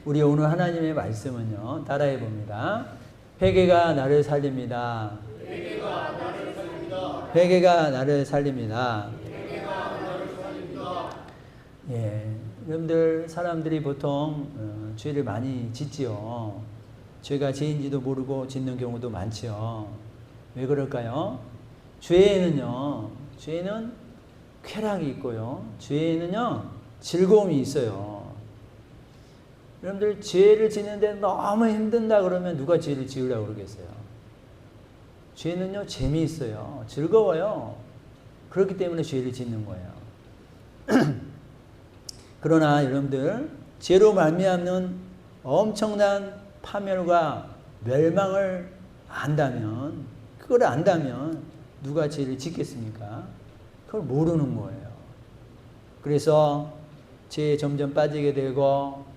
우리 오늘 하나님의 말씀은요, 따라해 봅니다. 회개가 나를 살립니다. 회개가 나를 살립니다. 회개가 나를 살립니다. 회개가 나를 살립니다. 예, 여러분들 사람들이 보통 죄를 많이 짓지요. 죄가 죄인지도 모르고 짓는 경우도 많지요. 왜 그럴까요? 죄에는요, 죄는 쾌락이 있고요, 죄에는요 즐거움이 있어요. 여러분들 죄를 짓는데 너무 힘든다 그러면 누가 죄를 지으려고 그러겠어요? 죄는요 재미있어요, 즐거워요. 그렇기 때문에 죄를 짓는 거예요. 그러나 여러분들 죄로 말미암는 엄청난 파멸과 멸망을 안다면, 그걸 안다면 누가 죄를 짓겠습니까? 그걸 모르는 거예요. 그래서 죄에 점점 빠지게 되고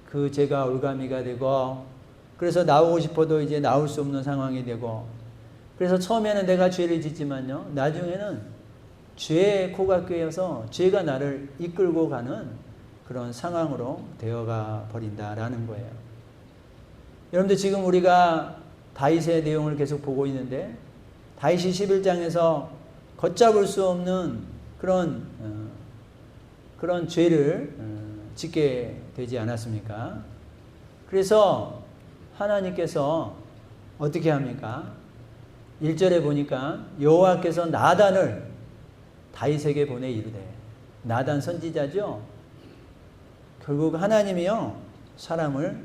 그 죄가 올가미가 되고, 그래서 나오고 싶어도 이제 나올 수 없는 상황이 되고, 그래서 처음에는 내가 죄를 짓지만요, 나중에는 죄의 코가 꿰어서 죄가 나를 이끌고 가는 그런 상황으로 되어가 버린다라는 거예요. 여러분들 지금 우리가 다윗의 내용을 계속 보고 있는데, 다윗이 11장에서 걷잡을 수 없는 그런 죄를 짓게 되지 않았습니까? 그래서 하나님께서 어떻게 합니까? 1절에 보니까 여호와께서 나단을 다윗에게 보내 이르되, 나단 선지자죠. 결국 하나님이요 사람을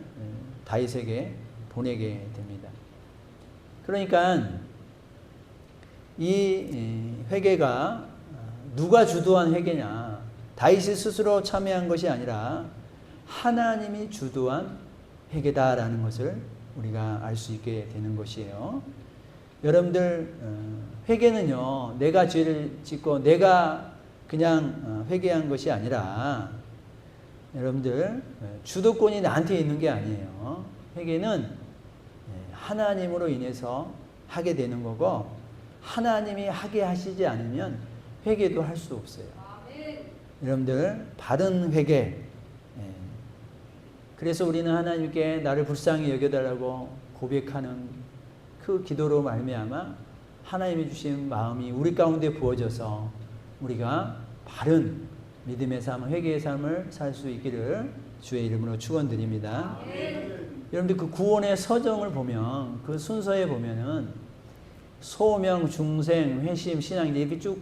다윗에게 보내게 됩니다. 그러니까 이 회개가 누가 주도한 회개냐? 다윗이 스스로 참여한 것이 아니라 하나님이 주도한 회개다라는 것을 우리가 알 수 있게 되는 것이에요. 여러분들 회개는요, 내가 죄를 짓고 내가 그냥 회개한 것이 아니라, 여러분들 주도권이 나한테 있는 게 아니에요. 회개는 하나님으로 인해서 하게 되는 거고, 하나님이 하게 하시지 않으면 회개도 할 수 없어요. 여러분들 바른 회개. 그래서 우리는 하나님께 나를 불쌍히 여겨달라고 고백하는 그 기도로 말미암아 하나님이 주신 마음이 우리 가운데 부어져서 우리가 바른 믿음의 삶, 회개의 삶을 살 수 있기를 주의 이름으로 축원드립니다. 여러분들 그 구원의 서정을 보면, 그 순서에 보면은 소명, 중생, 회심, 신앙 이렇게 쭉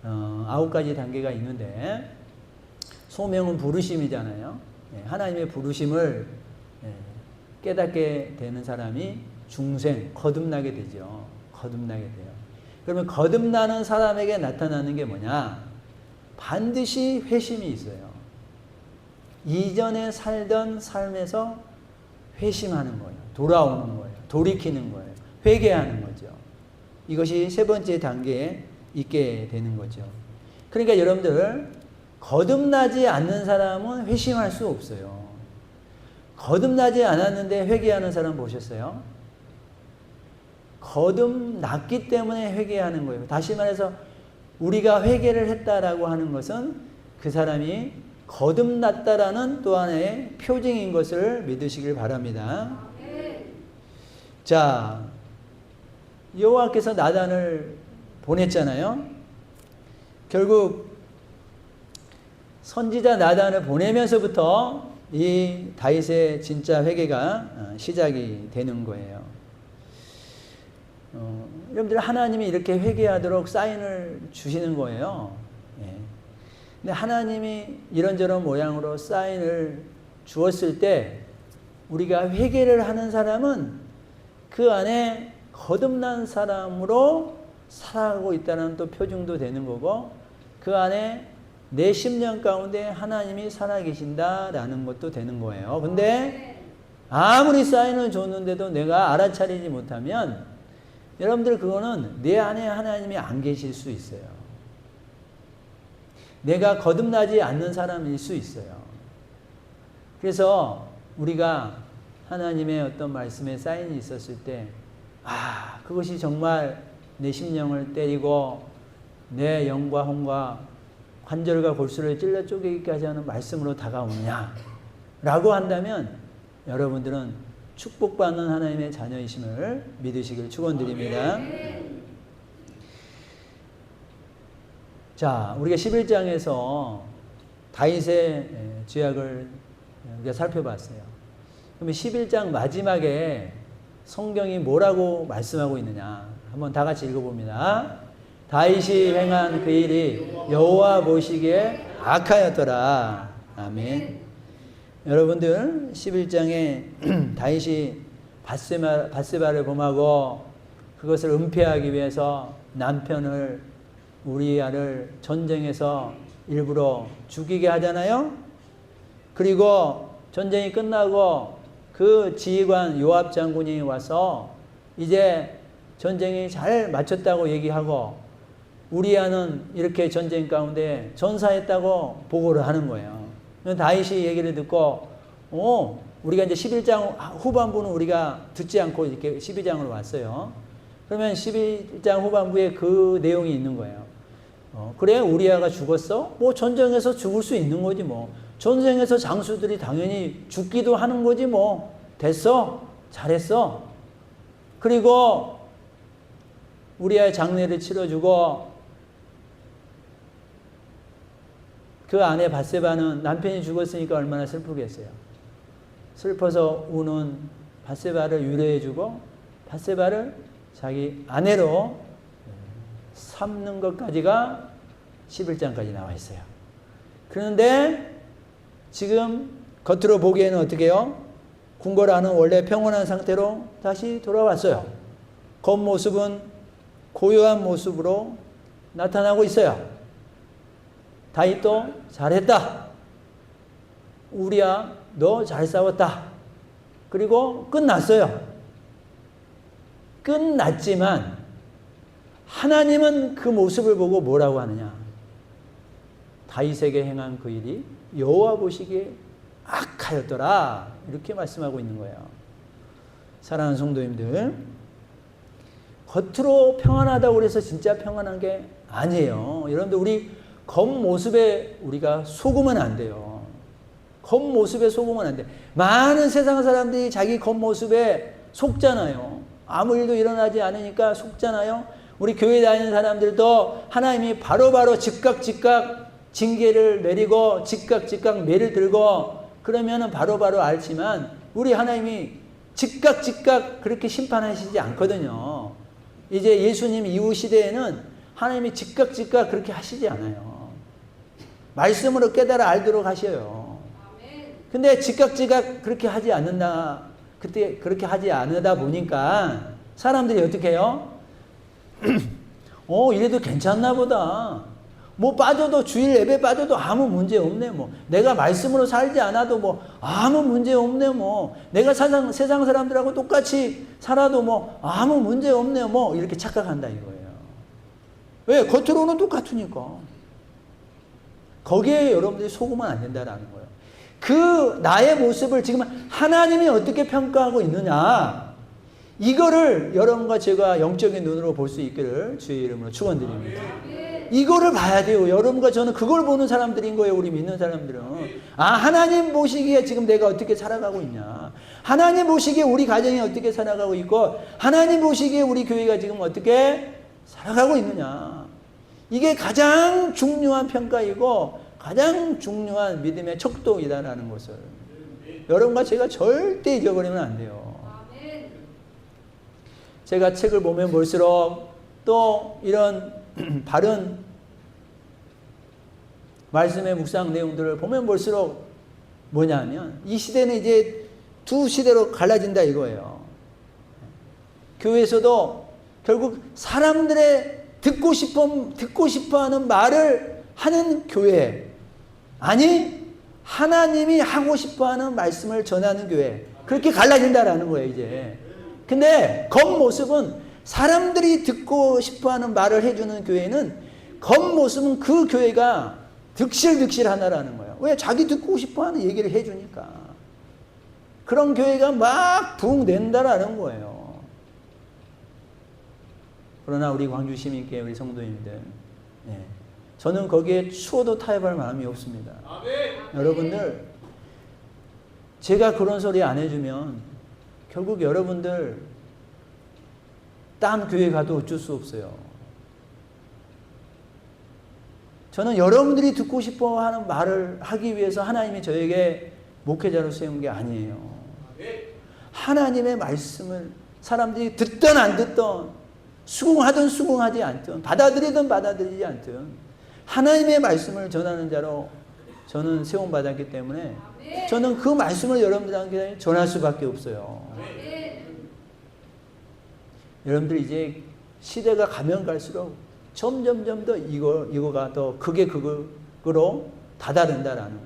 9가지 단계가 있는데, 소명은 부르심이잖아요. 하나님의 부르심을 깨닫게 되는 사람이 중생, 거듭나게 되죠. 거듭나게 돼요. 그러면 거듭나는 사람에게 나타나는 게 뭐냐? 반드시 회심이 있어요. 이전에 살던 삶에서 회심하는 거예요. 돌아오는 거예요. 돌이키는 거예요. 회개하는 거죠. 이것이 세 번째 단계에 있게 되는 거죠. 그러니까 여러분들 거듭나지 않는 사람은 회심할 수 없어요. 거듭나지 않았는데 회개하는 사람 보셨어요? 거듭났기 때문에 회개하는 거예요. 다시 말해서 우리가 회개를 했다라고 하는 것은 그 사람이 거듭났다라는 또 하나의 표징인 것을 믿으시길 바랍니다. 자, 여호와께서 나단을 보냈잖아요. 결국 선지자 나단을 보내면서부터 이 다윗의 진짜 회개가 시작이 되는 거예요. 여러분들 하나님이 이렇게 회개하도록 사인을 주시는 거예요. 근데 하나님이 이런저런 모양으로 사인을 주었을 때 우리가 회개를 하는 사람은 그 안에 거듭난 사람으로 살아가고 있다는 또 표징도 되는 거고, 그 안에 내 심령 가운데 하나님이 살아계신다라는 것도 되는 거예요. 근데 아무리 사인을 줬는데도 내가 알아차리지 못하면 여러분들 그거는 내 안에 하나님이 안 계실 수 있어요. 내가 거듭나지 않는 사람일 수 있어요. 그래서 우리가 하나님의 어떤 말씀에 사인이 있었을 때, 그것이 정말 내 심령을 때리고 내 영과 혼과 관절과 골수를 찔러 쪼개기까지 하는 말씀으로 다가오냐 라고 한다면 여러분들은 축복받는 하나님의 자녀이심을 믿으시길 축원드립니다. 자, 우리가 11장에서 다윗의 죄악을 우리가 살펴봤어요. 그러면 11장 마지막에 성경이 뭐라고 말씀하고 있느냐? 한번 다 같이 읽어봅니다. 다윗이 행한 그 일이 여호와 보시기에 악하였더라. 아멘. 여러분들 11장에 다윗이 밧세바를 범하고 그것을 은폐하기 위해서 남편을 우리아를 전쟁에서 일부러 죽이게 하잖아요. 그리고 전쟁이 끝나고 그 지휘관 요압 장군이 와서 이제 전쟁이 잘 마쳤다고 얘기하고 우리아는 이렇게 전쟁 가운데 전사했다고 보고를 하는 거예요. 다윗이 얘기를 듣고 우리가 이제 11장 후반부는 우리가 듣지 않고 이렇게 12장으로 왔어요. 그러면 12장 후반부에 그 내용이 있는 거예요. 그래 우리아가 죽었어? 뭐 전쟁에서 죽을 수 있는 거지 뭐. 전쟁에서 장수들이 당연히 죽기도 하는 거지 뭐. 됐어? 잘했어? 그리고 우리아의 장례를 치러주고 그 아내 밧세바는 남편이 죽었으니까 얼마나 슬프겠어요. 슬퍼서 우는 밧세바를 위로해주고 밧세바를 자기 아내로 삼는 것까지가 11장까지 나와 있어요. 그런데 지금 겉으로 보기에는 어떻게 해요? 궁궐안은 원래 평온한 상태로 다시 돌아왔어요. 겉모습은 고요한 모습으로 나타나고 있어요. 다윗도 잘했다. 우리야 너 잘 싸웠다. 그리고 끝났어요. 끝났지만 하나님은 그 모습을 보고 뭐라고 하느냐? 다윗에게 행한 그 일이 여호와 보시기에 악하였더라. 이렇게 말씀하고 있는 거예요. 사랑하는 성도님들, 겉으로 평안하다고 해서 진짜 평안한 게 아니에요. 여러분들 우리 겉모습에 우리가 속으면 안 돼요. 겉모습에 속으면 안 돼. 많은 세상 사람들이 자기 겉모습에 속잖아요. 아무 일도 일어나지 않으니까 속잖아요. 우리 교회 다니는 사람들도 하나님이 바로바로 즉각 징계를 내리고 즉각 매를 들고 그러면은 바로바로 알지만 우리 하나님이 즉각 그렇게 심판하시지 않거든요. 이제 예수님 이후 시대에는 하나님이 즉각 그렇게 하시지 않아요. 말씀으로 깨달아 알도록 하셔요. 근데 즉각 그렇게 하지 않는다. 그때 그렇게 하지 않으다 보니까 사람들이 어떻게 해요? 이래도 괜찮나 보다. 뭐 빠져도 주일 예배 빠져도 아무 문제 없네 뭐. 내가 말씀으로 살지 않아도 뭐 아무 문제 없네 뭐. 내가 세상 사람들하고 똑같이 살아도 뭐 아무 문제 없네 뭐. 이렇게 착각한다 이거예요. 왜? 겉으로는 똑같으니까. 거기에 여러분들이 속으면 안 된다라는 거예요. 그 나의 모습을 지금 하나님이 어떻게 평가하고 있느냐, 이거를 여러분과 제가 영적인 눈으로 볼 수 있기를 주의 이름으로 축원드립니다. 이거를 봐야 돼요. 여러분과 저는 그걸 보는 사람들인 거예요. 우리 믿는 사람들은. 하나님 보시기에 지금 내가 어떻게 살아가고 있냐, 하나님 보시기에 우리 가정이 어떻게 살아가고 있고, 하나님 보시기에 우리 교회가 지금 어떻게 살아가고 있느냐, 이게 가장 중요한 평가이고 가장 중요한 믿음의 척도이다라는 것을 여러분과 제가 절대 잊어버리면 안 돼요. 제가 책을 보면 볼수록 또 이런 바른 말씀의 묵상 내용들을 보면 볼수록 뭐냐면 이 시대는 이제 두 시대로 갈라진다 이거예요. 교회에서도 결국 사람들의 듣고 싶어하는 말을 하는 교회, 아니 하나님이 하고 싶어하는 말씀을 전하는 교회, 그렇게 갈라진다라는 거예요 이제. 근데 겉모습은 사람들이 듣고 싶어하는 말을 해주는 교회는 겉모습은 그 교회가 득실하나라는 거예요. 왜? 자기 듣고 싶어하는 얘기를 해주니까. 그런 교회가 막 부흥된다라는 거예요. 그러나 우리 광주 시민교회 우리 성도님들, 저는 거기에 추워도 타협할 마음이 없습니다. 아멘. 여러분들 제가 그런 소리 안 해주면 결국 여러분들 딴 교회 가도 어쩔 수 없어요. 저는 여러분들이 듣고 싶어 하는 말을 하기 위해서 하나님이 저에게 목회자로 세운 게 아니에요. 하나님의 말씀을 사람들이 듣든 안 듣든 수긍하든 수긍하지 않든 받아들이든 받아들이지 않든 하나님의 말씀을 전하는 자로 저는 세움받았기 때문에 저는 그 말씀을 여러분들한테 전할 수밖에 없어요. 여러분들 이제 시대가 가면 갈수록 점점점 더 이거가 더 그게 그거로 다다른다라는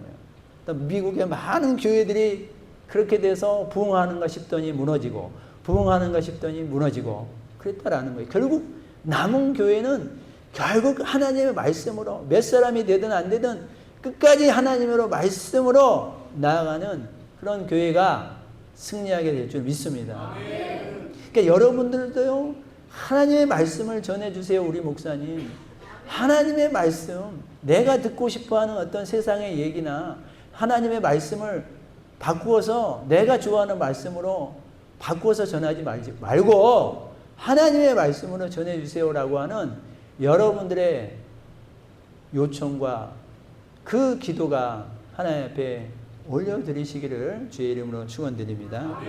거예요. 미국의 많은 교회들이 그렇게 돼서 부흥하는가 싶더니 무너지고 부흥하는가 싶더니 무너지고 그랬다라는 거예요. 결국 남은 교회는 결국 하나님의 말씀으로 몇 사람이 되든 안 되든 끝까지 하나님으로 말씀으로 나아가는 그런 교회가 승리하게 될 줄 믿습니다. 그러니까 여러분들도요, 하나님의 말씀을 전해주세요. 우리 목사님, 하나님의 말씀, 내가 듣고 싶어하는 어떤 세상의 얘기나 하나님의 말씀을 바꾸어서 내가 좋아하는 말씀으로 바꾸어서 전하지 말고 하나님의 말씀으로 전해주세요라고 하는 여러분들의 요청과 그 기도가 하나님 앞에 올려드리시기를 주의 이름으로 축원드립니다.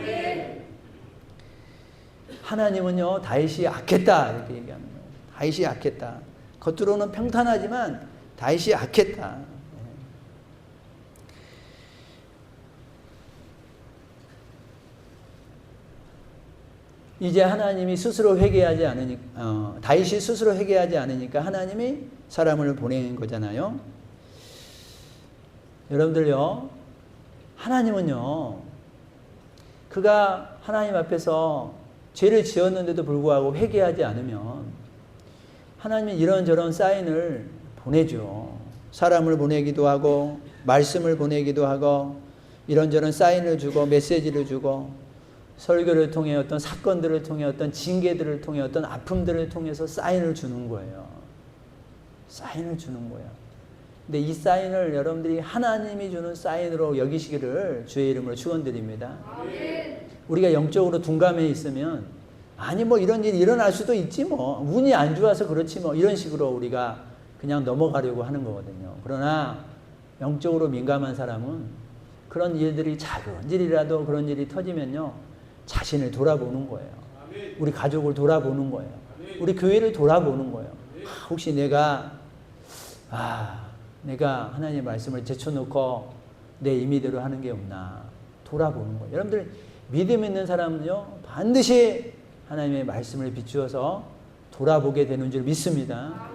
하나님은요, 다윗이 악했다 이렇게 얘기하는 거예요. 다윗이 악했다. 겉으로는 평탄하지만 다윗이 악했다. 이제 하나님이 스스로 회개하지 않으니까 다윗이 스스로 회개하지 않으니까 하나님이 사람을 보낸 거잖아요. 여러분들요, 하나님은요, 그가 하나님 앞에서 죄를 지었는데도 불구하고 회개하지 않으면 하나님은 이런저런 사인을 보내죠. 사람을 보내기도 하고 말씀을 보내기도 하고 이런저런 사인을 주고 메시지를 주고 설교를 통해 어떤 사건들을 통해 어떤 징계들을 통해 어떤 아픔들을 통해서 사인을 주는 거예요. 사인을 주는 거예요. 근데 이 사인을 여러분들이 하나님이 주는 사인으로 여기시기를 주의 이름으로 축원드립니다. 우리가 영적으로 둔감해 있으면 아니 뭐 이런 일이 일어날 수도 있지 뭐 운이 안 좋아서 그렇지 뭐 이런 식으로 우리가 그냥 넘어가려고 하는 거거든요. 그러나 영적으로 민감한 사람은 그런 일들이 작은 일이라도 그런 일이 터지면요, 자신을 돌아보는 거예요. 우리 가족을 돌아보는 거예요. 우리 교회를 돌아보는 거예요. 혹시 내가 하나님의 말씀을 제쳐놓고 내 임의대로 하는 게 없나 돌아보는 거예요. 여러분들 믿음 있는 사람은요, 반드시 하나님의 말씀을 비추어서 돌아보게 되는 줄 믿습니다.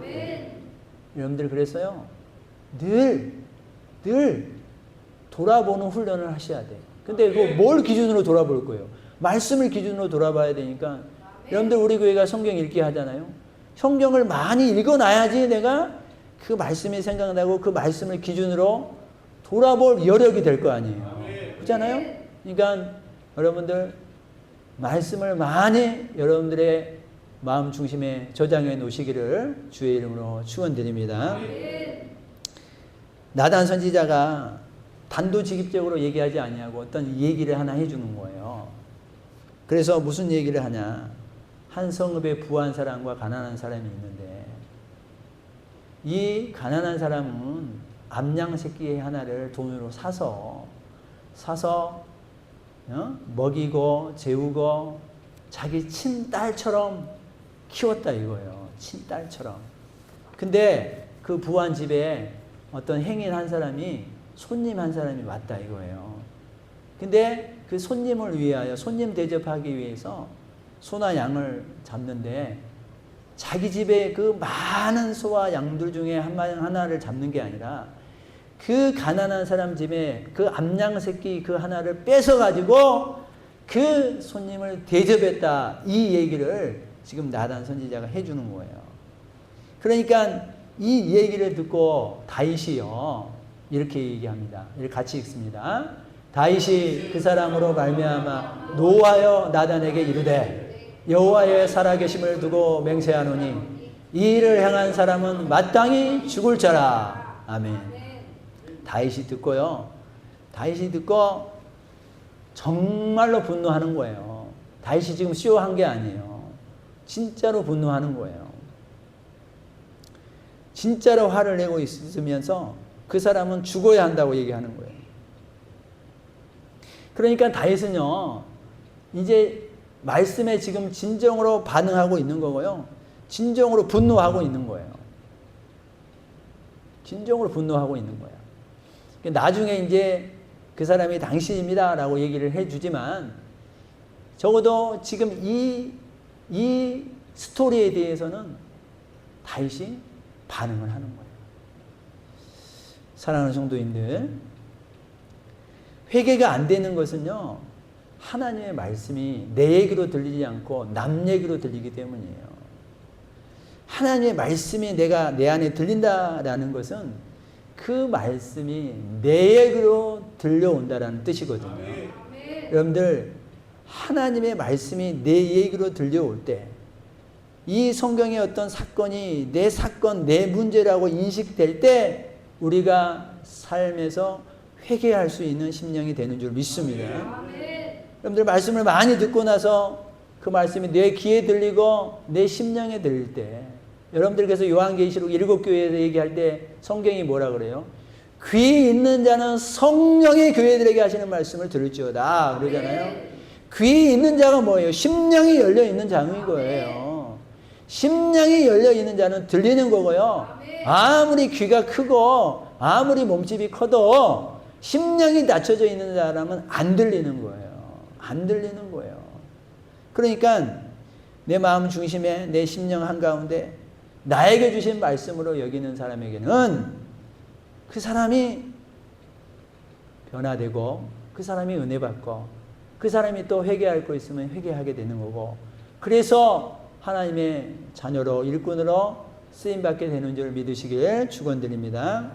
여러분들 그래서요, 늘 돌아보는 훈련을 하셔야 돼요. 근데 그 뭘 기준으로 돌아볼 거예요? 말씀을 기준으로 돌아봐야 되니까 여러분들 우리 교회가 성경 읽기 하잖아요. 성경을 많이 읽어놔야지 내가 그 말씀이 생각나고 그 말씀을 기준으로 돌아볼 여력이 될 거 아니에요. 그렇잖아요? 그러니까 여러분들 말씀을 많이 여러분들의 마음 중심에 저장해 놓으시기를 주의 이름으로 축원드립니다. 나단 선지자가 단도직입적으로 얘기하지 아니하고 어떤 얘기를 하나 해주는 거예요. 그래서 무슨 얘기를 하냐? 한 성읍에 부한 사람과 가난한 사람이 있는데 이 가난한 사람은 암양 새끼 하나를 돈으로 사서 먹이고 재우고 자기 친딸처럼 키웠다 이거예요. 친딸처럼. 근데 그 부한 집에 어떤 행인 한 사람이 손님 한 사람이 왔다 이거예요. 근데 그 손님을 위하여 손님 대접하기 위해서 소나 양을 잡는데 자기 집에 그 많은 소와 양들 중에 하나를 잡는 게 아니라 그 가난한 사람 집에 그 암양 새끼 그 하나를 뺏어가지고 그 손님을 대접했다. 이 얘기를 지금 나단 선지자가 해주는 거예요. 그러니까 이 얘기를 듣고 다윗이요 이렇게 얘기합니다. 이렇게 같이 읽습니다. 다윗이 그 사람으로 말미암아 노하여 나단에게 이르되 여호와의 살아계심을 두고 맹세하노니 이 일을 행한 사람은 마땅히 죽을 자라. 아멘. 다윗이 듣고요. 다윗이 듣고 정말로 분노하는 거예요. 다윗이 지금 쇼한 게 아니에요. 진짜로 분노하는 거예요. 진짜로 화를 내고 있으면서 그 사람은 죽어야 한다고 얘기하는 거예요. 그러니까 다윗은요, 이제 말씀에 지금 진정으로 반응하고 있는 거고요. 진정으로 분노하고 있는 거예요. 진정으로 분노하고 있는 거예요. 나중에 이제 그 사람이 당신입니다 라고 얘기를 해주지만 적어도 지금 이 스토리에 대해서는 다윗이 반응을 하는 거예요. 사랑하는 성도님들, 회개가 안 되는 것은요, 하나님의 말씀이 내 얘기로 들리지 않고 남 얘기로 들리기 때문이에요. 하나님의 말씀이 내 안에 들린다라는 것은 그 말씀이 내 얘기로 들려온다라는 뜻이거든요. 여러분들, 하나님의 말씀이 내 얘기로 들려올 때, 이 성경의 어떤 사건이 내 사건, 내 문제라고 인식될 때 우리가 삶에서 회개할 수 있는 심령이 되는 줄 믿습니다. 여러분들, 말씀을 많이 듣고 나서 그 말씀이 내 귀에 들리고 내 심령에 들릴 때, 여러분들께서 요한계시록 7교회에서 얘기할 때 성경이 뭐라 그래요? 귀 있는 자는 성령의 교회들에게 하시는 말씀을 들을지어다 그러잖아요. 귀 있는 자가 뭐예요? 심령이 열려 있는 자인 거예요. 심령이 열려 있는 자는 들리는 거고요. 아무리 귀가 크고 아무리 몸집이 커도 심령이 낮춰져 있는 사람은 안 들리는 거예요. 안 들리는 거예요. 그러니까 내 마음 중심에 내 심령 한가운데 나에게 주신 말씀으로 여기는 사람에게는 그 사람이 변화되고 그 사람이 은혜 받고 그 사람이 또 회개할 거 있으면 회개하게 되는 거고, 그래서 하나님의 자녀로 일꾼으로 쓰임받게 되는 줄 믿으시길 축원드립니다.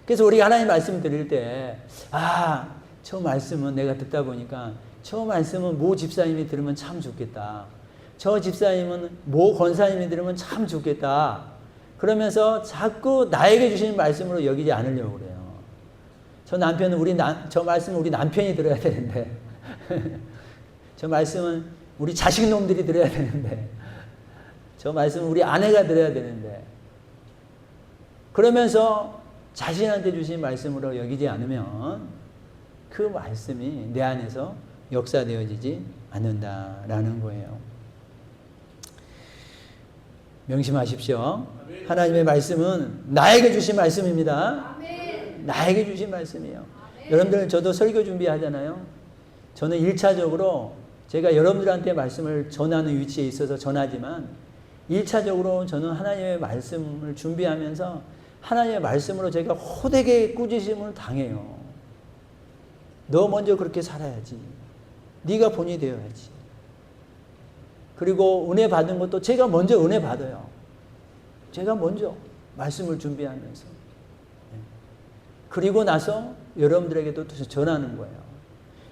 그래서 우리가 하나님 말씀 드릴 때, 저 말씀은 내가 듣다 보니까 저 말씀은 모 집사님이 들으면 참 좋겠다. 저 집사님은 모 권사님이 들으면 참 좋겠다. 그러면서 자꾸 나에게 주시는 말씀으로 여기지 않으려고 그래요. 저 말씀은 우리 남편이 들어야 되는데, 저 말씀은 우리 자식놈들이 들어야 되는데, 저 말씀은 우리 아내가 들어야 되는데, 그러면서 자신한테 주신 말씀으로 여기지 않으면 그 말씀이 내 안에서 역사되어지지 않는다라는 거예요. 명심하십시오. 하나님의 말씀은 나에게 주신 말씀입니다. 나에게 주신 말씀이에요. 여러분들, 저도 설교 준비하잖아요. 저는 1차적으로 제가 여러분들한테 말씀을 전하는 위치에 있어서 전하지만 1차적으로 저는 하나님의 말씀을 준비하면서 하나님의 말씀으로 제가 호되게 꾸짖음을 당해요. 너 먼저 그렇게 살아야지. 네가 본이 되어야지. 그리고 은혜 받은 것도 제가 먼저 은혜 받아요. 제가 먼저 말씀을 준비하면서. 그리고 나서 여러분들에게도 전하는 거예요.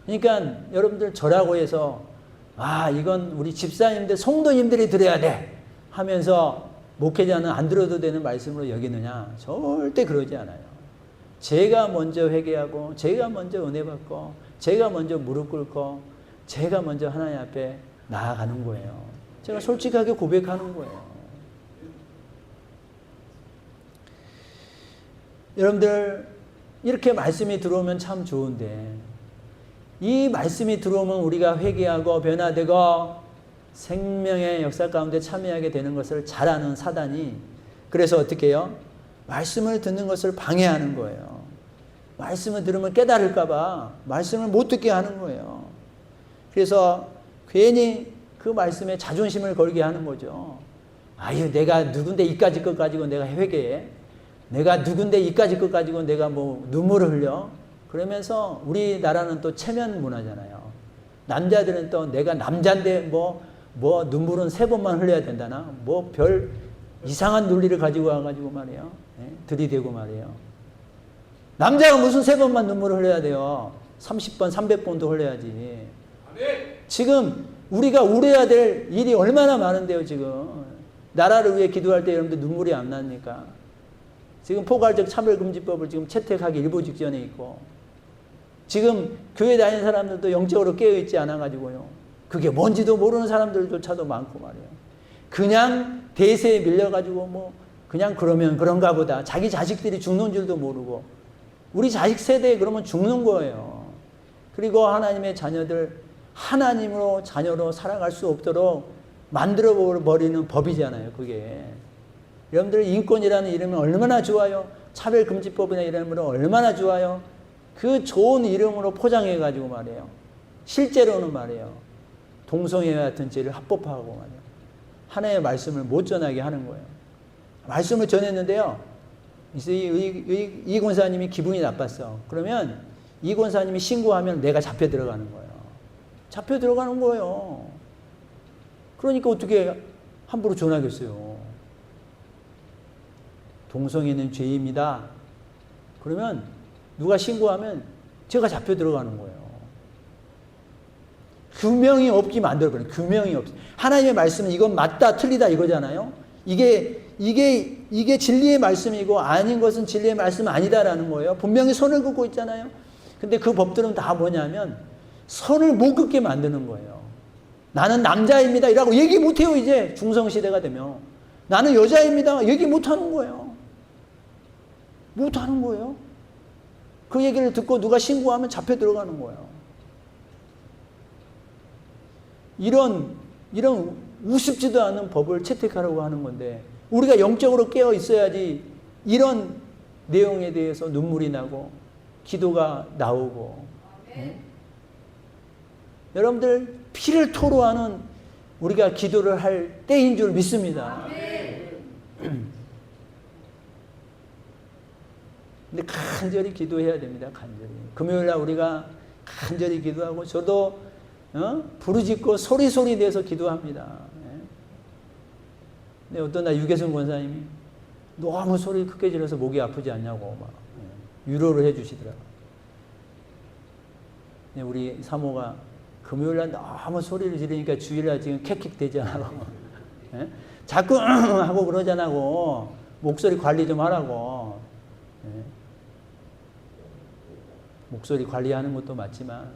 그러니까 여러분들 저라고 해서 이건 우리 집사님들, 성도님들이 들어야 돼 하면서 목회자는 안 들어도 되는 말씀으로 여기느냐? 절대 그러지 않아요. 제가 먼저 회개하고 제가 먼저 은혜 받고 제가 먼저 무릎 꿇고 제가 먼저 하나님 앞에 나아가는 거예요. 제가 솔직하게 고백하는 거예요. 여러분들, 이렇게 말씀이 들어오면 참 좋은데, 이 말씀이 들어오면 우리가 회개하고 변화되고 생명의 역사 가운데 참여하게 되는 것을 잘 아는 사단이, 그래서 어떻게 해요? 말씀을 듣는 것을 방해하는 거예요. 말씀을 들으면 깨달을까 봐 말씀을 못 듣게 하는 거예요. 그래서 괜히 그 말씀에 자존심을 걸게 하는 거죠. 내가 누군데 이까지 것 가지고 내가 회개해? 내가 누군데 이까지 것 가지고 내가 뭐 눈물을 흘려? 그러면서 우리나라는 또 체면 문화잖아요. 남자들은 또 내가 남자인데 뭐 눈물은 3번만 흘려야 된다나? 뭐 별 이상한 논리를 가지고 와가지고 말이에요. 들이대고 말이에요. 남자가 무슨 3번만 눈물을 흘려야 돼요. 30번, 300번도 흘려야지. 지금 우리가 우려야 될 일이 얼마나 많은데요, 지금. 나라를 위해 기도할 때 여러분들 눈물이 안 납니까? 지금 포괄적 차별금지법을 지금 채택하기 일보 직전에 있고, 지금 교회 다니는 사람들도 영적으로 깨어있지 않아가지고요. 그게 뭔지도 모르는 사람들조차도 많고 말이에요. 그냥 대세에 밀려가지고 뭐 그냥 그러면 그런가 보다. 자기 자식들이 죽는 줄도 모르고 우리 자식 세대에 그러면 죽는 거예요. 그리고 하나님의 자녀들 하나님으로 자녀로 살아갈 수 없도록 만들어버리는 법이잖아요. 그게. 여러분들 인권이라는 이름은 얼마나 좋아요. 차별금지법이나 이름으로 얼마나 좋아요. 그 좋은 이름으로 포장해가지고 말이에요. 실제로는 말이에요. 동성애 같은 죄를 합법화하고 말이에요. 하나님의 말씀을 못 전하게 하는 거예요. 말씀을 전했는데요. 이 권사님이 기분이 나빴어. 그러면 이 권사님이 신고하면 내가 잡혀 들어가는 거예요. 잡혀 들어가는 거예요. 그러니까 어떻게 함부로 전하겠어요. 동성애는 죄입니다. 그러면 누가 신고하면 제가 잡혀 들어가는 거예요. 규명이 없게 만들어버려요. 규명이 없어. 하나님의 말씀은 이건 맞다, 틀리다 이거잖아요. 이게 진리의 말씀이고 아닌 것은 진리의 말씀 아니다라는 거예요. 분명히 선을 긋고 있잖아요. 근데 그 법들은 다 뭐냐면 선을 못 긋게 만드는 거예요. 나는 남자입니다. 이라고 얘기 못해요. 이제 중성시대가 되면. 나는 여자입니다. 얘기 못하는 거예요. 못하는 거예요. 그 얘기를 듣고 누가 신고하면 잡혀 들어가는 거예요. 이런 우습지도 않은 법을 채택하려고 하는 건데 우리가 영적으로 깨어 있어야지 이런 내용에 대해서 눈물이 나고 기도가 나오고 여러분들 피를 토로하는 우리가 기도를 할 때인 줄 믿습니다. 근데 간절히 기도해야 됩니다. 간절히. 금요일날 우리가 간절히 기도하고 저도 부르짖고 소리 내서 기도합니다. 근데 어떤 날 유계순 권사님이 너무 소리 크게 질러서 목이 아프지 않냐고 막 위로를 해주시더라고요. 근데 우리 사모가 금요일날 너무 소리를 지르니까 주일날 지금 캑캑 되잖아. 자꾸 하고 그러잖아고. 목소리 관리 좀 하라고. 목소리 관리하는 것도 맞지만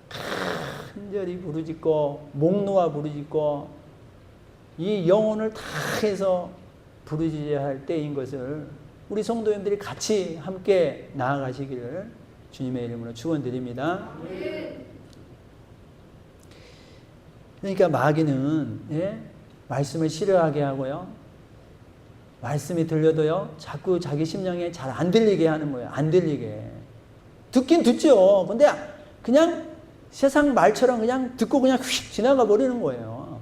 간절히 부르짖고 목 놓아 부르짖고 이 영혼을 다 해서 부르짖어야 할 때인 것을 우리 성도님들이 같이 함께 나아가시기를 주님의 이름으로 축원드립니다. 그러니까 마귀는 말씀을 싫어하게 하고요. 말씀이 들려도요. 자꾸 자기 심령에 잘 안 들리게 하는 거예요. 안 들리게. 듣긴 듣죠. 근데 그냥 세상 말처럼 그냥 듣고 그냥 휙 지나가 버리는 거예요.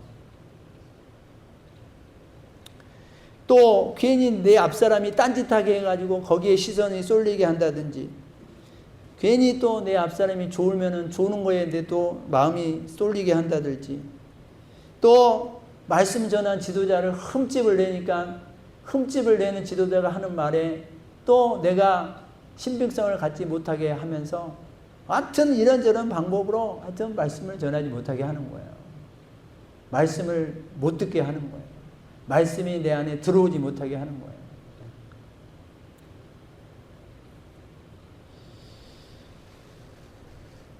또 괜히 내 앞사람이 딴짓하게 해가지고 거기에 시선이 쏠리게 한다든지 괜히 또 내 앞사람이 좋으면은 좋은 거에 또 마음이 쏠리게 한다든지 또 말씀 전한 지도자를 흠집을 내니까 흠집을 내는 지도자가 하는 말에 또 내가 신빙성을 갖지 못하게 하면서 하여튼 이런저런 방법으로 하여튼 말씀을 전하지 못하게 하는 거예요. 말씀을 못 듣게 하는 거예요. 말씀이 내 안에 들어오지 못하게 하는 거예요.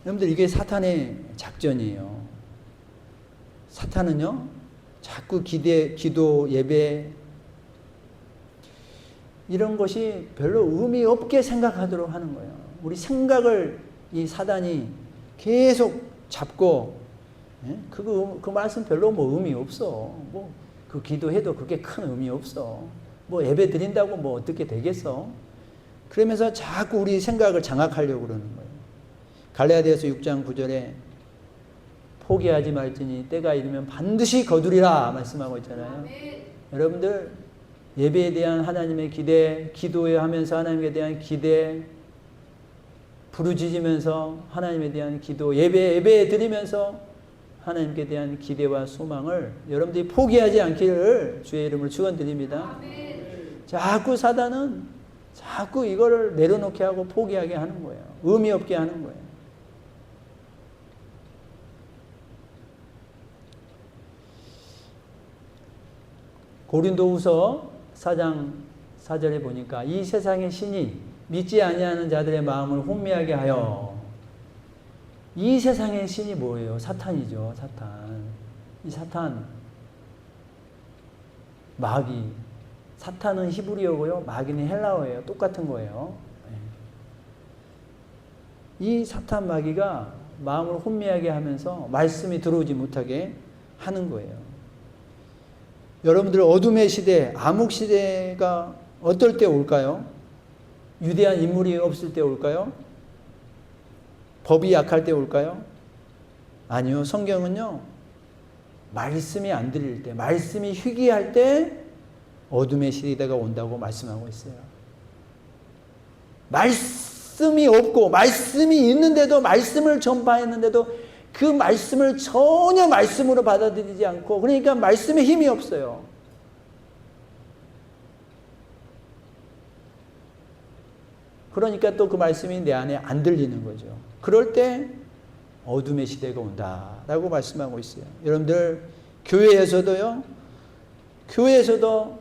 여러분들 이게 사탄의 작전이에요. 사탄은요. 자꾸 기도, 예배 이런 것이 별로 의미 없게 생각하도록 하는 거예요. 우리 생각을 이 사단이 계속 잡고 그 말씀 별로 뭐 의미 없어. 뭐 그 기도해도 그게 큰 의미 없어. 뭐 예배 드린다고 뭐 어떻게 되겠어. 그러면서 자꾸 우리 생각을 장악하려고 그러는 거예요. 갈라디아서 6장 9절에 포기하지 말지니 때가 이르면 반드시 거두리라 말씀하고 있잖아요. 여러분들 예배에 대한 하나님의 기대, 기도에 하면서 하나님에 대한 기대, 부르짖으면서 하나님에 대한 기도, 예배 드리면서 하나님께 대한 기대와 소망을 여러분들이 포기하지 않기를 주의 이름으로 축원드립니다. 자꾸 사단은 자꾸 이거를 내려놓게 하고 포기하게 하는 거예요. 의미 없게 하는 거예요. 고린도후서 4장 4절에 보니까 이 세상의 신이 믿지 아니하는 자들의 마음을 혼미하게 하여 이 세상의 신이 뭐예요? 사탄이죠. 사탄. 이 사탄, 마귀. 사탄은 히브리어고요. 마귀는 헬라어예요. 똑같은 거예요. 이 사탄 마귀가 마음을 혼미하게 하면서 말씀이 들어오지 못하게 하는 거예요. 여러분들 어둠의 시대, 암흑 시대가 어떨 때 올까요? 위대한 인물이 없을 때 올까요? 법이 약할 때 올까요? 아니요. 성경은요. 말씀이 안 들릴 때, 말씀이 희귀할 때 어둠의 시대가 온다고 말씀하고 있어요. 말씀이 없고 말씀이 있는데도 말씀을 전파했는데도 그 말씀을 전혀 말씀으로 받아들이지 않고 그러니까 말씀에 힘이 없어요. 그러니까 또 그 말씀이 내 안에 안 들리는 거죠. 그럴 때 어둠의 시대가 온다라고 말씀하고 있어요. 여러분들 교회에서도요. 교회에서도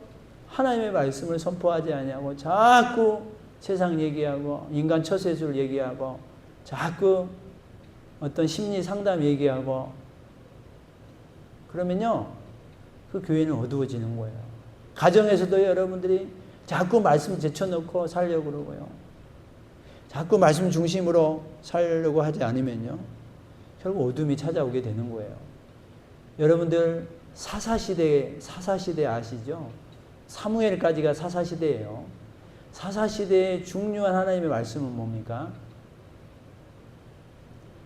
하나님의 말씀을 선포하지 않냐고 자꾸 세상 얘기하고 인간 처세술 얘기하고 자꾸 어떤 심리 상담 얘기하고 그러면요. 그 교회는 어두워지는 거예요. 가정에서도 여러분들이 자꾸 말씀 제쳐놓고 살려고 그러고요. 자꾸 말씀 중심으로 살려고 하지 않으면요. 결국 어둠이 찾아오게 되는 거예요. 여러분들 사사시대 아시죠? 사무엘까지가 사사시대예요. 사사시대의 중요한 하나님의 말씀은 뭡니까?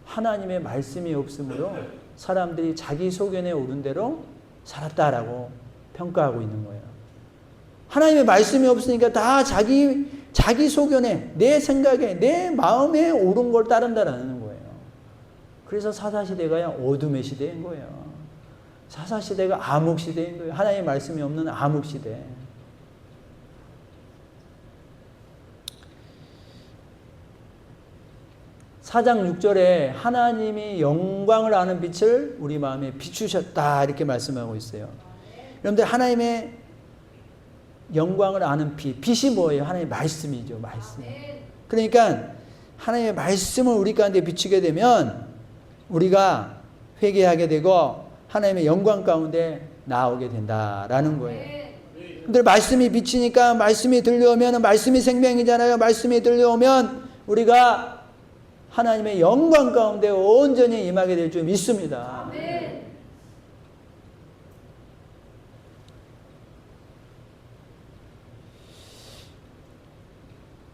하나님의 말씀이 없으므로 사람들이 자기 소견에 오른 대로 살았다라고 평가하고 있는 거예요. 하나님의 말씀이 없으니까 다 자기 소견에, 내 생각에, 내 마음에 옳은 걸 따른다라는 거예요. 그래서 사사시대가 어둠의 시대인 거예요. 사사시대가 암흑시대인 거예요. 하나님의 말씀이 없는 암흑시대. 사장 6절에 하나님이 영광을 아는 빛을 우리 마음에 비추셨다 이렇게 말씀하고 있어요. 여러분들 하나님의 영광을 아는 빛이 뭐예요? 하나님의 말씀이죠. 말씀. 그러니까 하나님의 말씀을 우리 가운데 비추게 되면 우리가 회개하게 되고 하나님의 영광 가운데 나오게 된다라는 거예요. 근데 말씀이 비치니까 말씀이 들려오면 말씀이 생명이잖아요. 말씀이 들려오면 우리가 하나님의 영광 가운데 온전히 임하게 될 줄 믿습니다. 아멘.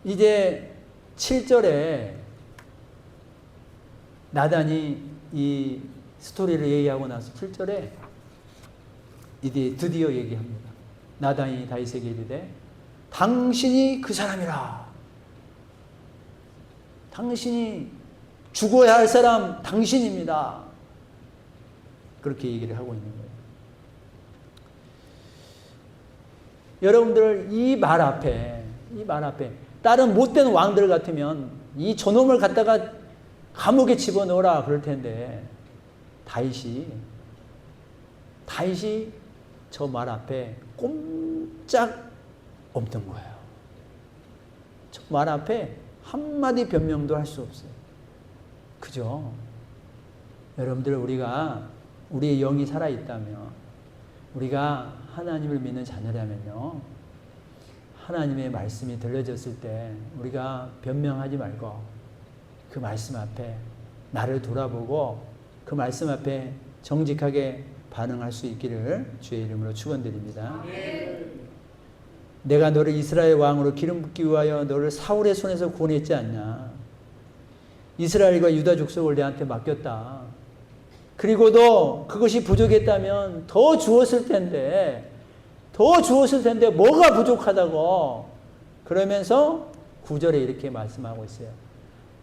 이제 7절에 나단이 이 스토리를 얘기하고 나서 7절에 이제 드디어 얘기합니다. 나단이 다윗에게 이르되 당신이 그 사람이라. 당신이 죽어야 할 사람 당신입니다. 그렇게 얘기를 하고 있는 거예요. 여러분들 이 말 앞에 다른 못된 왕들 같으면 이 저놈을 갖다가 감옥에 집어넣어라 그럴 텐데 다윗이 저 말 앞에 꼼짝 없는 거예요. 저 말 앞에 한마디 변명도 할 수 없어요. 그죠? 여러분들 우리의 영이 살아있다면 우리가 하나님을 믿는 자녀라면요. 하나님의 말씀이 들려졌을 때 우리가 변명하지 말고 그 말씀 앞에 나를 돌아보고 그 말씀 앞에 정직하게 반응할 수 있기를 주의 이름으로 축원드립니다. 내가 너를 이스라엘 왕으로 기름 붓기 위하여 너를 사울의 손에서 구원했지 않냐. 이스라엘과 유다 족속을 내한테 맡겼다. 그리고도 그것이 부족했다면 더 주었을 텐데 뭐가 부족하다고 그러면서 9절에 이렇게 말씀하고 있어요.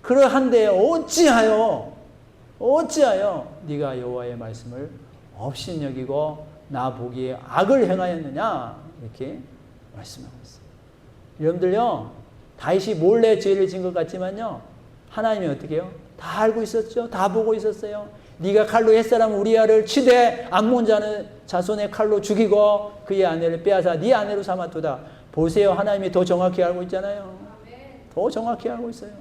그러한데 어찌하여 네가 여호와의 말씀을 업신여기고 나 보기에 악을 행하였느냐 이렇게 말씀하고 있어요. 여러분들요 다윗이 몰래 죄를 진 것 같지만요 하나님이 어떻게 해요? 다 알고 있었죠. 다 보고 있었어요. 네가 칼로 옛사람 우리아를 치되 암몬 자손의 칼로 죽이고 그의 아내를 빼앗아 네 아내로 삼았도다. 보세요. 하나님이 더 정확히 알고 있잖아요. 더 정확히 알고 있어요.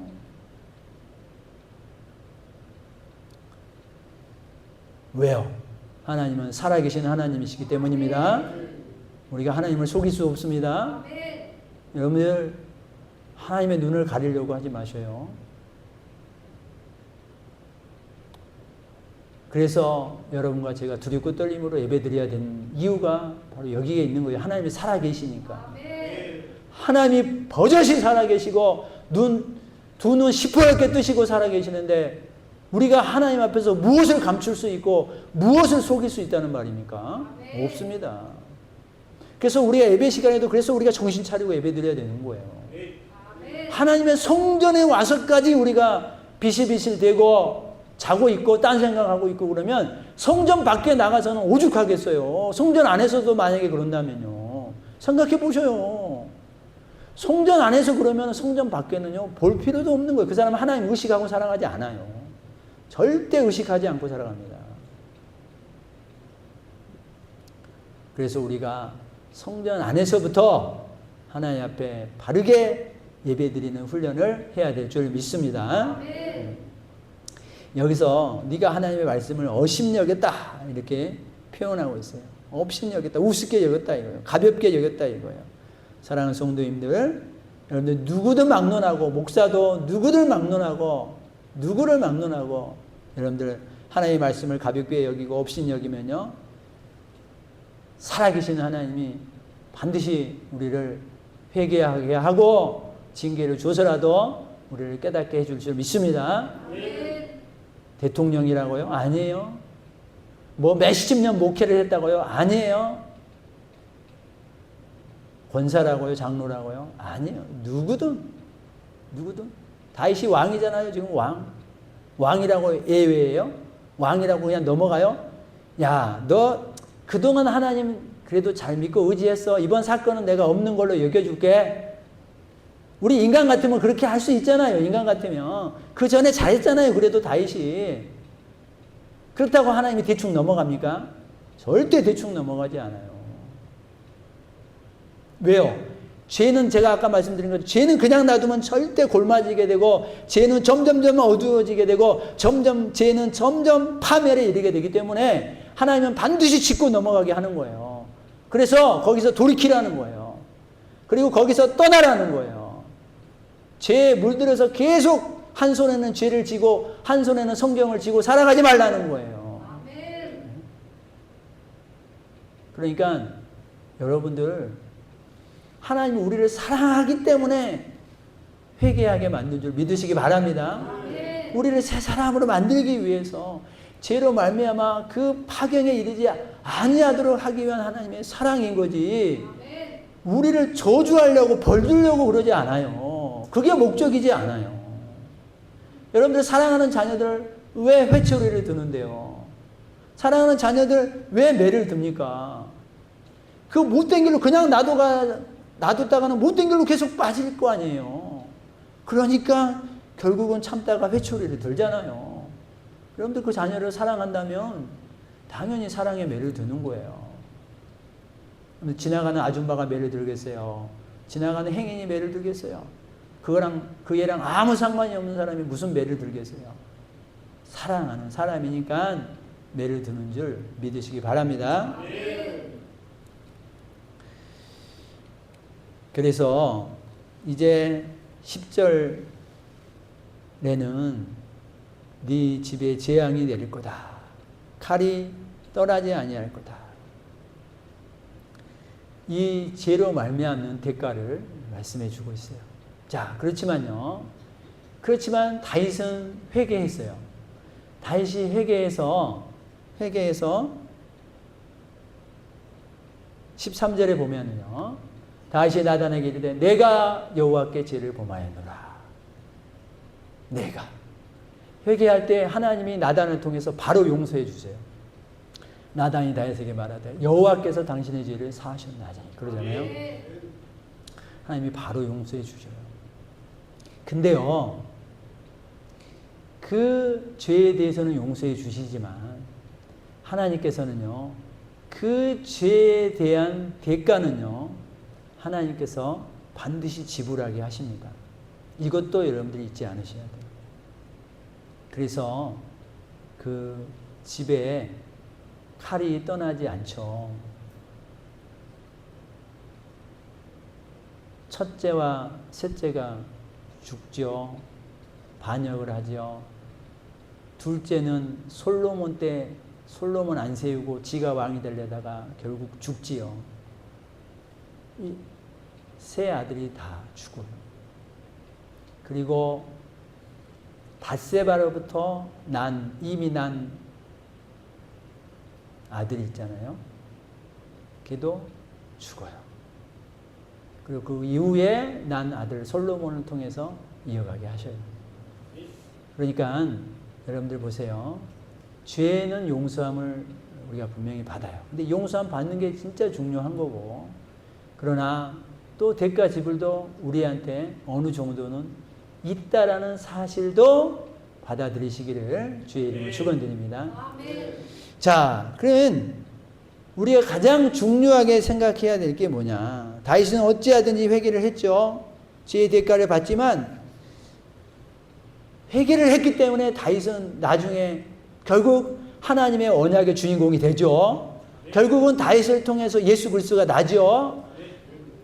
왜요? 하나님은 살아계신 하나님이시기 때문입니다. 우리가 하나님을 속일 수 없습니다. 여러분들 하나님의 눈을 가리려고 하지 마셔요. 그래서 여러분과 제가 두렵고 떨림으로 예배드려야 되는 이유가 바로 여기에 있는 거예요. 하나님이 살아계시니까. 하나님이 버젓이 살아계시고 두 눈 시퍼렇게 뜨시고 살아계시는데 우리가 하나님 앞에서 무엇을 감출 수 있고 무엇을 속일 수 있다는 말입니까? 없습니다. 그래서 우리가 예배 시간에도 그래서 우리가 정신 차리고 예배 드려야 되는 거예요. 하나님의 성전에 와서까지 우리가 비실비실대고 자고 있고 딴 생각하고 있고 그러면 성전 밖에 나가서는 오죽하겠어요. 성전 안에서도 만약에 그런다면요. 생각해 보셔요. 성전 안에서 그러면 성전 밖에는요 볼 필요도 없는 거예요. 그 사람은 하나님 의식하고 살아가지 않아요. 절대 의식하지 않고 살아갑니다. 그래서 우리가 성전 안에서부터 하나님 앞에 바르게 예배드리는 훈련을 해야 될 줄 믿습니다. 여기서 네가 하나님의 말씀을 어심히 여겼다 이렇게 표현하고 있어요. 업신히 여겼다, 우습게 여겼다 이거예요. 가볍게 여겼다 이거예요. 사랑하는 성도님들, 여러분들 누구든 막론하고 목사도 누구를 막론하고 여러분들 하나님의 말씀을 가볍게 여기고 업신히 여기면요 살아계신 하나님이 반드시 우리를 회개하게 하고 징계를 줘서라도 우리를 깨닫게 해줄 줄 믿습니다. 대통령이라고요? 아니에요. 뭐 몇십 년 목회를 했다고요? 아니에요. 권사라고요? 장로라고요? 아니에요. 누구든 다윗이 왕이잖아요. 지금 왕이라고 예외예요? 왕이라고 그냥 넘어가요? 야, 너 그동안 하나님 그래도 잘 믿고 의지했어. 이번 사건은 내가 없는 걸로 여겨줄게. 우리 인간 같으면 그렇게 할 수 있잖아요. 인간 같으면. 그 전에 잘했잖아요. 그래도 다윗이. 그렇다고 하나님이 대충 넘어갑니까? 절대 대충 넘어가지 않아요. 왜요? 죄는 제가 아까 말씀드린 것처럼 죄는 그냥 놔두면 절대 골마지게 되고 죄는 점점 어두워지게 되고 죄는 점점 파멸에 이르게 되기 때문에 하나님은 반드시 짚고 넘어가게 하는 거예요. 그래서 거기서 돌이키라는 거예요. 그리고 거기서 떠나라는 거예요. 죄에 물들어서 계속 한 손에는 죄를 지고 한 손에는 성경을 지고 살아가지 말라는 거예요. 그러니까 여러분들 하나님이 우리를 사랑하기 때문에 회개하게 만든 줄 믿으시기 바랍니다. 우리를 새 사람으로 만들기 위해서 죄로 말미암아 그 파경에 이르지 아니하도록 하기 위한 하나님의 사랑인 거지 우리를 저주하려고 벌주려고 그러지 않아요. 그게 목적이지 않아요. 여러분들 사랑하는 자녀들 왜 회초리를 드는데요? 사랑하는 자녀들 왜 매를 듭니까? 그 못된 길로 그냥 놔뒀다가는 못된 길로 계속 빠질 거 아니에요. 그러니까 결국은 참다가 회초리를 들잖아요. 여러분들 그 자녀를 사랑한다면 당연히 사랑의 매를 드는 거예요. 지나가는 아줌마가 매를 들겠어요? 지나가는 행인이 매를 들겠어요? 그 애랑 아무 상관이 없는 사람이 무슨 매를 들겠어요? 사랑하는 사람이니까 매를 드는 줄 믿으시기 바랍니다. 그래서 이제 10절에는 네 집에 재앙이 내릴 거다. 칼이 떠나지 아니할 거다. 이 죄로 말미암는 대가를 말씀해 주고 있어요. 자, 그렇지만 다윗은 회개했어요. 다윗이 회개해서 13절에 보면은요. 다윗이 나단에게 이르되 내가 여호와께 죄를 범하였노라. 내가 회개할 때 하나님이 나단을 통해서 바로 용서해 주세요. 나단이 다윗에게 말하되 여호와께서 당신의 죄를 사하셨나니 그러잖아요. 하나님이 바로 용서해 주셔요. 근데요, 그 죄에 대해서는 용서해 주시지만 하나님께서는요, 그 죄에 대한 대가는요, 하나님께서 반드시 지불하게 하십니다. 이것도 여러분들이 잊지 않으셔야 돼요. 그래서 그 집에 칼이 떠나지 않죠. 첫째와 셋째가 죽죠. 반역을 하죠. 둘째는 솔로몬 때 솔로몬 안 세우고 지가 왕이 되려다가 결국 죽지요. 이 세 아들이 다 죽어요. 그리고 밧세바로부터 이미 난 아들이 있잖아요. 걔도 죽어요. 그리고 그 이후에 난 아들 솔로몬을 통해서 이어가게 하셔요. 그러니까 여러분들 보세요. 죄는 용서함을 우리가 분명히 받아요. 근데 용서함 받는 게 진짜 중요한 거고, 그러나 또 대가 지불도 우리한테 어느 정도는 있다라는 사실도 받아들이시기를 주의 이름으로 축원드립니다. 자, 그러면 우리가 가장 중요하게 생각해야 될 게 뭐냐? 다윗은 어찌하든지 회개를 했죠. 죄의 대가를 받지만 회개를 했기 때문에 다윗은 나중에 결국 하나님의 언약의 주인공이 되죠. 결국은 다윗을 통해서 예수 그리스도가 나죠.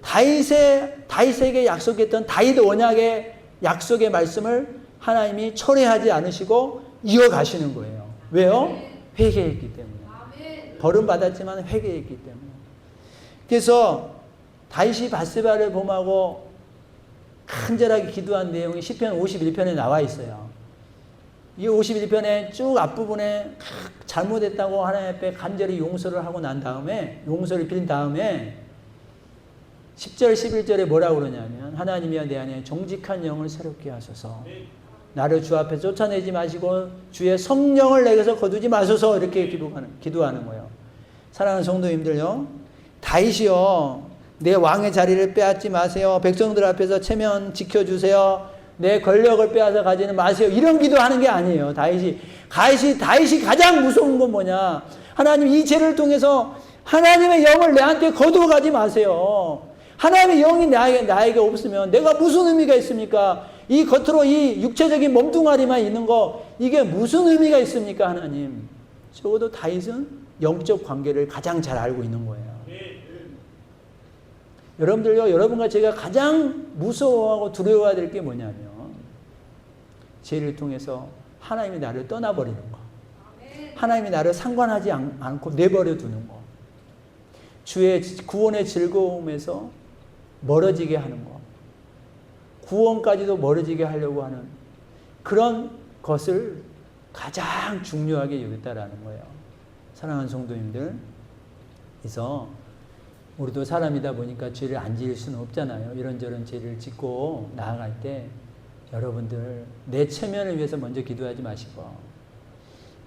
다윗에게 약속했던 다윗 언약의 약속의 말씀을 하나님이 철회하지 않으시고 이어가시는 거예요. 왜요? 회개했기 때문에. 벌은 받았지만 회개했기 때문에. 그래서 다윗이 밧세바를 범하고 간절하게 기도한 내용이 시편 51편에 나와 있어요. 이 51편에 쭉 앞부분에 잘못했다고 하나님 앞에 간절히 용서를 하고 난 다음에, 용서를 빌린 다음에 10절 11절에 뭐라고 그러냐면, 하나님이여 내 안에 정직한 영을 새롭게 하소서, 나를 주 앞에 쫓아내지 마시고 주의 성령을 내게서 거두지 마소서, 이렇게 기도하는 거예요. 사랑하는 성도님들요, 다윗이요, 내 왕의 자리를 빼앗지 마세요, 백성들 앞에서 체면 지켜주세요, 내 권력을 빼앗아 가지는 마세요, 이런 기도하는 게 아니에요. 다윗이 가장 무서운 건 뭐냐? 하나님, 이 죄를 통해서 하나님의 영을 내한테 거두어 가지 마세요. 하나님의 영이 나에게 없으면 내가 무슨 의미가 있습니까? 이 겉으로 이 육체적인 몸뚱아리만 있는 거, 이게 무슨 의미가 있습니까, 하나님? 적어도 다윗은 영적 관계를 가장 잘 알고 있는 거예요. 여러분들요, 여러분과 제가 가장 무서워하고 두려워해야 될 게 뭐냐면, 죄를 통해서 하나님이 나를 떠나버리는 거, 하나님이 나를 상관하지 않고 내버려 두는 거, 주의 구원의 즐거움에서 멀어지게 하는 거, 구원까지도 멀어지게 하려고 하는 그런 것을 가장 중요하게 여겼다라는 거예요. 사랑하는 성도님들, 그래서 우리도 사람이다 보니까 죄를 안 지을 수는 없잖아요. 이런저런 죄를 짓고 나아갈 때 여러분들 내 체면을 위해서 먼저 기도하지 마시고,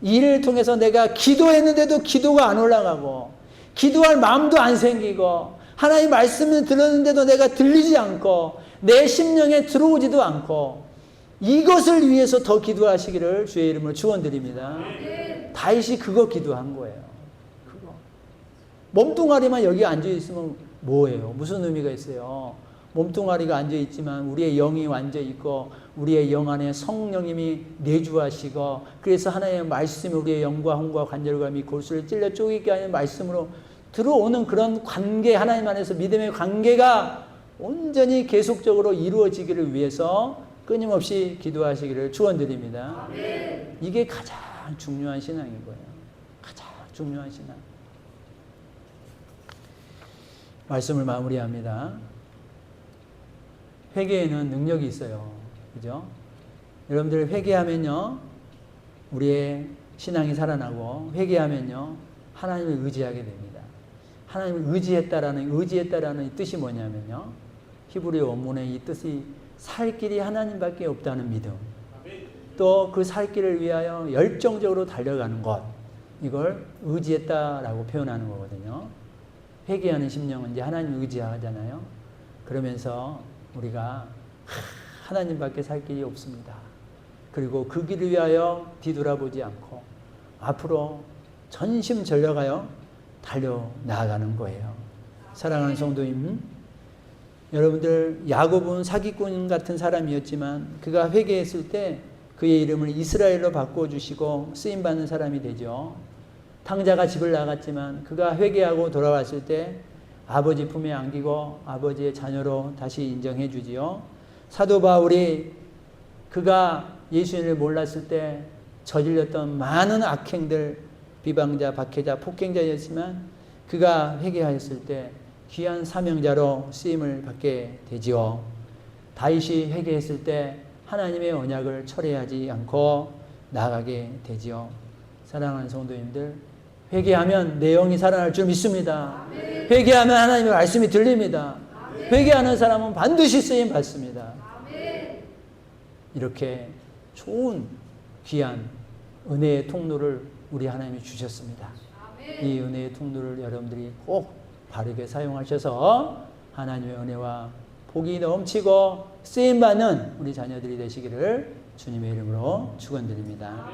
이를 통해서 내가 기도했는데도 기도가 안 올라가고 기도할 마음도 안 생기고 하나님 말씀을 들었는데도 내가 들리지 않고 내 심령에 들어오지도 않고, 이것을 위해서 더 기도하시기를 주의 이름으로 축원드립니다. 다윗이 그거 기도한 거예요. 그거. 몸뚱아리만 여기 앉아있으면 뭐예요? 무슨 의미가 있어요? 몸뚱아리가 앉아있지만 우리의 영이 앉아있고 우리의 영 안에 성령님이 내주하시고, 그래서 하나님의 말씀이 우리의 영과 혼과 관절감이 골수를 찔러 쪼개게 하는 말씀으로 들어오는 그런 관계, 하나님 안에서 믿음의 관계가 온전히 계속적으로 이루어지기를 위해서 끊임없이 기도하시기를 축원드립니다. 이게 가장 중요한 신앙인 거예요. 가장 중요한 신앙. 말씀을 마무리합니다. 회개에는 능력이 있어요. 그죠? 여러분들 회개하면요, 우리의 신앙이 살아나고, 회개하면요, 하나님을 의지하게 됩니다. 하나님을 의지했다라는 이 뜻이 뭐냐면요, 히브리 원문의 이 뜻이 살 길이 하나님밖에 없다는 믿음, 또 그 살 길을 위하여 열정적으로 달려가는 것, 이걸 의지했다라고 표현하는 거거든요. 회개하는 심령은 이제 하나님을 의지하잖아요. 그러면서 우리가 하나님밖에 살 길이 없습니다. 그리고 그 길을 위하여 뒤돌아보지 않고 앞으로 전심전력하여 달려나가는 거예요. 사랑하는 성도님, 여러분들, 야곱은 사기꾼 같은 사람이었지만 그가 회개했을 때 그의 이름을 이스라엘로 바꿔주시고 쓰임받는 사람이 되죠. 탕자가 집을 나갔지만 그가 회개하고 돌아왔을 때 아버지 품에 안기고 아버지의 자녀로 다시 인정해 주지요. 사도 바울이 그가 예수님을 몰랐을 때 저질렀던 많은 악행들, 비방자, 박해자, 폭행자였지만 그가 회개하였을 때 귀한 사명자로 쓰임을 받게 되지요. 다윗이 회개했을 때 하나님의 언약을 철회하지 않고 나아가게 되지요. 사랑하는 성도님들, 회개하면 내 영이 살아날 줄 믿습니다. 아멘. 회개하면 하나님의 말씀이 들립니다. 아멘. 회개하는 사람은 반드시 쓰임 받습니다. 아멘. 이렇게 좋은 귀한 은혜의 통로를 우리 하나님이 주셨습니다. 아멘. 이 은혜의 통로를 여러분들이 꼭 바르게 사용하셔서 하나님의 은혜와 복이 넘치고 쓰임받는 우리 자녀들이 되시기를 주님의 이름으로 축원드립니다.